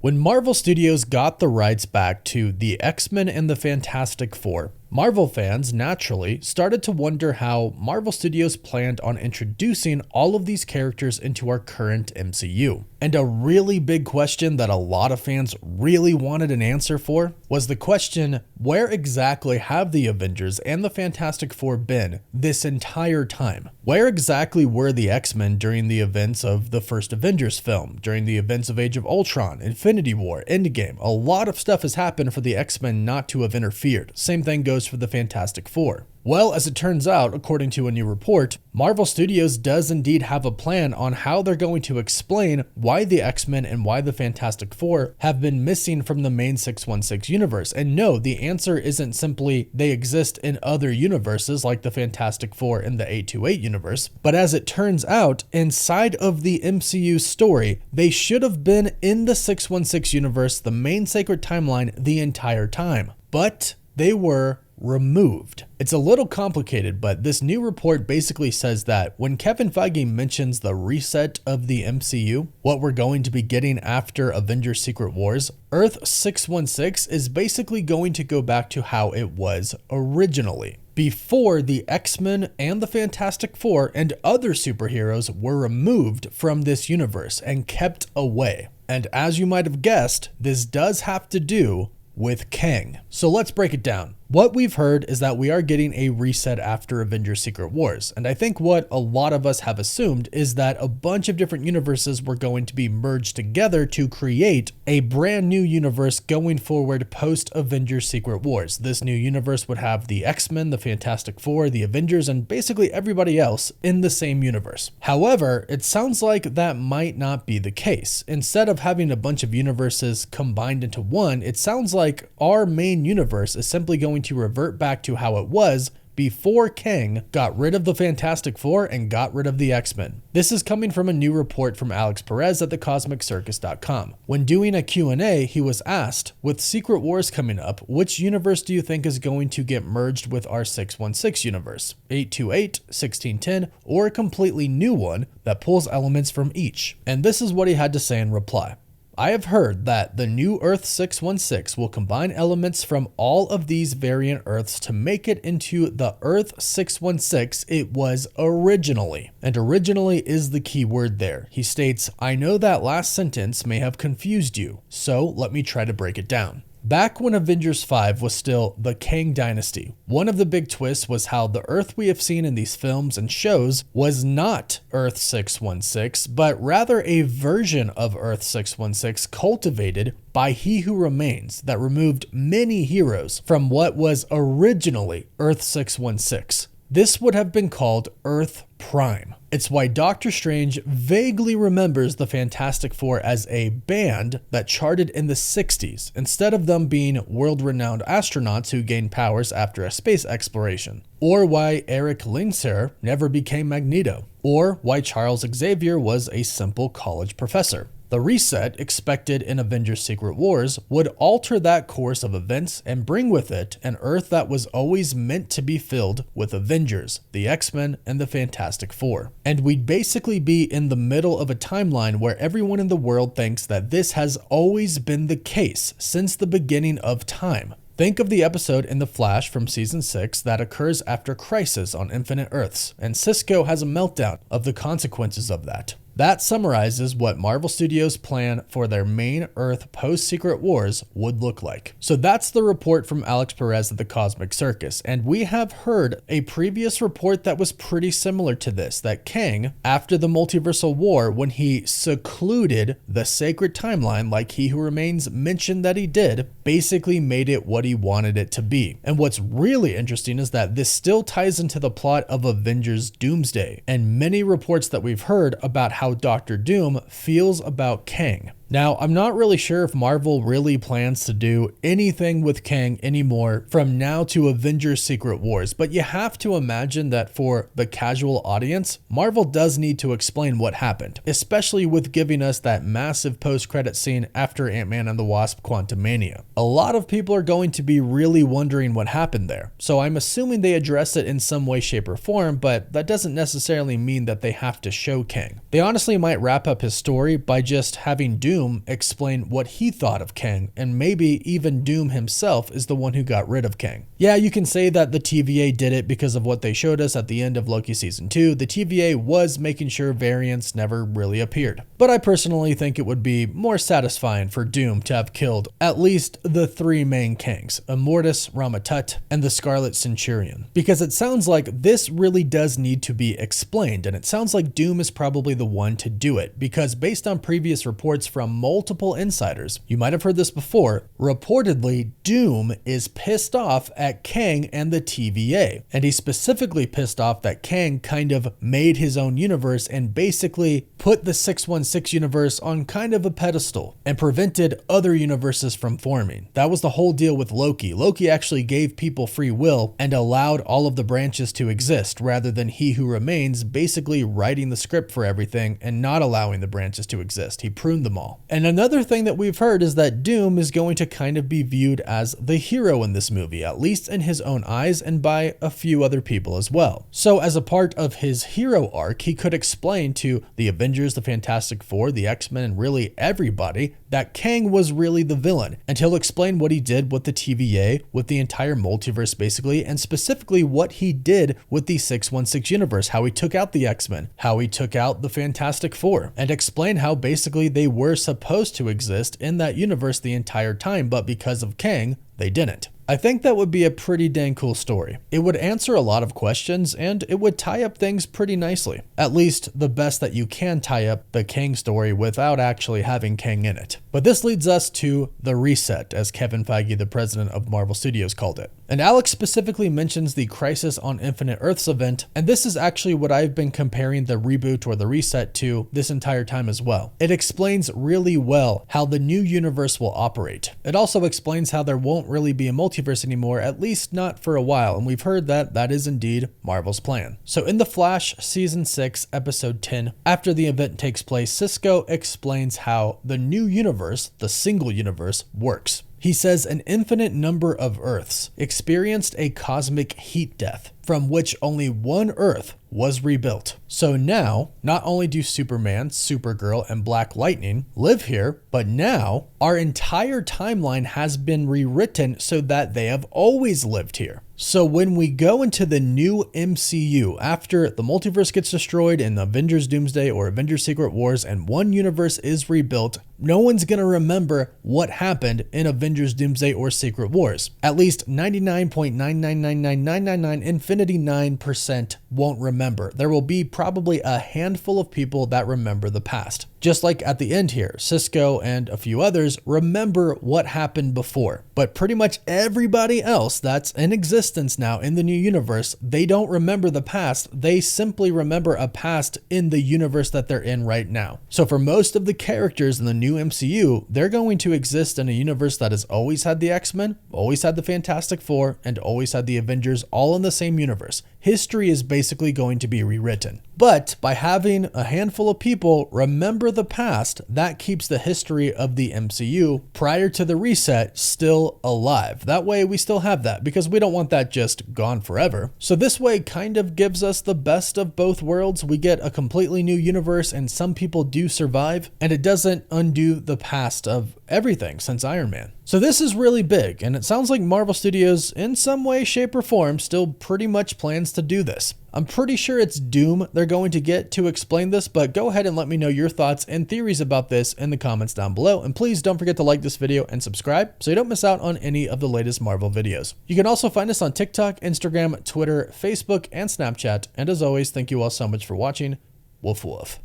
When Marvel Studios got the rights back to the X-Men and the Fantastic Four, Marvel fans naturally started to wonder how Marvel Studios planned on introducing all of these characters into our current MCU. And a really big question that a lot of fans really wanted an answer for was the question, where exactly have the Avengers and the Fantastic Four been this entire time? Where exactly were the X-Men during the events of the first Avengers film, during the events of Age of Ultron, Infinity War, Endgame? A lot of stuff has happened for the X-Men not to have interfered. Same thing goes for the Fantastic Four. Well, as it turns out, according to a new report, Marvel Studios does indeed have a plan on how they're going to explain why the X-Men and why the Fantastic Four have been missing from the main 616 universe. And no, the answer isn't simply they exist in other universes like the Fantastic Four in the 828 universe, but as it turns out, inside of the MCU story, they should have been in the 616 universe, the main sacred timeline, the entire time. But they were removed. It's a little complicated, but this new report basically says that when Kevin Feige mentions the reset of the MCU, what we're going to be getting after Avengers Secret Wars, Earth 616 is basically going to go back to how it was originally, before the X-Men and the Fantastic Four and other superheroes were removed from this universe and kept away. And as you might have guessed, this does have to do with KANG. So let's break it down. What we've heard is that we are getting a reset after Avengers Secret Wars, and I think what a lot of us have assumed is that a bunch of different universes were going to be merged together to create a brand new universe going forward post Avengers Secret Wars. This new universe would have the X-Men, the Fantastic Four, the Avengers, and basically everybody else in the same universe. However, it sounds like that might not be the case. Instead of having a bunch of universes combined into one, it sounds like our main universe is simply going to revert back to how it was before KANG got rid of the Fantastic Four and got rid of the X-Men. This is coming from a new report from Alex Perez at thecosmiccircus.com. When doing a Q&A, he was asked, with Secret Wars coming up, which universe do you think is going to get merged with our 616 universe? 828, 1610, or a completely new one that pulls elements from each? And this is what he had to say in reply. I have heard that the new Earth 616 will combine elements from all of these variant Earths to make it into the Earth 616 it was originally. And originally is the key word there. He states, I know that last sentence may have confused you, so let me try to break it down. Back when Avengers 5 was still the KANG dynasty, one of the big twists was how the Earth we have seen in these films and shows was not Earth 616, but rather a version of Earth 616 cultivated by He Who Remains that removed many heroes from what was originally Earth 616. This would have been called Earth Prime. It's why Doctor Strange vaguely remembers the Fantastic Four as a band that charted in the 60s, instead of them being world-renowned astronauts who gained powers after a space exploration. Or why Eric Lindsay never became Magneto. Or why Charles Xavier was a simple college professor. The reset expected in Avengers Secret Wars would alter that course of events and bring with it an Earth that was always meant to be filled with Avengers, the X-Men, and the Fantastic Four. And we'd basically be in the middle of a timeline where everyone in the world thinks that this has always been the case since the beginning of time. Think of the episode in The Flash from Season 6 that occurs after Crisis on Infinite Earths, and Cisco has a meltdown of the consequences of that. That summarizes what Marvel Studios' plan for their main Earth post-Secret Wars would look like. So that's the report from Alex Perez at the Cosmic Circus, and we have heard a previous report that was pretty similar to this, that KANG, after the Multiversal War, when he secluded the sacred timeline like He Who Remains mentioned that he did, basically made it what he wanted it to be. And what's really interesting is that this still ties into the plot of Avengers Doomsday, and many reports that we've heard about how Doctor Doom feels about KANG. Now, I'm not really sure if Marvel really plans to do anything with KANG anymore from now to Avengers Secret Wars, but you have to imagine that for the casual audience, Marvel does need to explain what happened, especially with giving us that massive post-credit scene after Ant-Man and the Wasp: Quantumania. A lot of people are going to be really wondering what happened there, so I'm assuming they address it in some way, shape, or form, but that doesn't necessarily mean that they have to show KANG. They honestly might wrap up his story by just having Doom Doom explain what he thought of Kang, and maybe even Doom himself is the one who got rid of Kang. Yeah, you can say that the TVA did it because of what they showed us at the end of Loki Season 2. The TVA was making sure variants never really appeared. But I personally think it would be more satisfying for Doom to have killed at least the three main Kangs, Immortus, Ramatut, and the Scarlet Centurion. Because it sounds like this really does need to be explained, and it sounds like Doom is probably the one to do it, because based on previous reports from multiple insiders, you might have heard this before, reportedly Doom is pissed off at Kang and the TVA, and he's specifically pissed off that Kang kind of made his own universe and basically put the 616 universe on kind of a pedestal and prevented other universes from forming. That was the whole deal with Loki. Loki actually gave people free will and allowed all of the branches to exist, rather than He Who Remains basically writing the script for everything and not allowing the branches to exist. He pruned them all. And another thing that we've heard is that Doom is going to kind of be viewed as the hero in this movie, at least in his own eyes and by a few other people as well. So as a part of his hero arc, he could explain to the Avengers, the Fantastic Four, the X-Men, and really everybody that Kang was really the villain. And he'll explain what he did with the TVA, with the entire multiverse basically, and specifically what he did with the 616 universe, how he took out the X-Men, how he took out the Fantastic Four, and explain how basically they were supposed to exist in that universe the entire time, but because of Kang, they didn't. I think that would be a pretty dang cool story. It would answer a lot of questions and it would tie up things pretty nicely. At least the best that you can tie up the Kang story without actually having Kang in it. But this leads us to the reset, as Kevin Feige, the president of Marvel Studios, called it. And Alex specifically mentions the Crisis on Infinite Earths event, and this is actually what I've been comparing the reboot or the reset to this entire time as well. It explains really well how the new universe will operate. It also explains how there won't really be a multiverse anymore, at least not for a while, and we've heard that that is indeed Marvel's plan. So in The Flash Season 6, Episode 10, after the event takes place, Cisco explains how the new universe, the single universe, works. He says an infinite number of Earths experienced a cosmic heat death, from which only one Earth was rebuilt. So now, not only do Superman, Supergirl, and Black Lightning live here, but now our entire timeline has been rewritten so that they have always lived here. So when we go into the new MCU, after the multiverse gets destroyed in Avengers Doomsday or Avengers Secret Wars and one universe is rebuilt, no one's gonna remember what happened in Avengers Doomsday or Secret Wars. At least 99.9999999% won't remember. There will be probably a handful of people that remember the past. Just like at the end here, Cisco and a few others remember what happened before, but pretty much everybody else that's in existence now in the new universe, they don't remember the past. They simply remember a past in the universe that they're in right now. So for most of the characters in the new MCU, they're going to exist in a universe that has always had the X-Men, always had the Fantastic Four, and always had the Avengers all in the same universe. History is basically going to be rewritten. But by having a handful of people remember the past, that keeps the history of the MCU prior to the reset still alive. That way we still have that, because we don't want that just gone forever. So this way kind of gives us the best of both worlds. We get a completely new universe and some people do survive, and it doesn't undo the past of everything since Iron Man. So this is really big, and it sounds like Marvel Studios, in some way, shape, or form, still pretty much plans to do this. I'm pretty sure it's Doom they're going to get to explain this, but go ahead and let me know your thoughts and theories about this in the comments down below, and please don't forget to like this video and subscribe so you don't miss out on any of the latest Marvel videos. You can also find us on TikTok, Instagram, Twitter, Facebook, and Snapchat, and as always, thank you all so much for watching. Woof woof.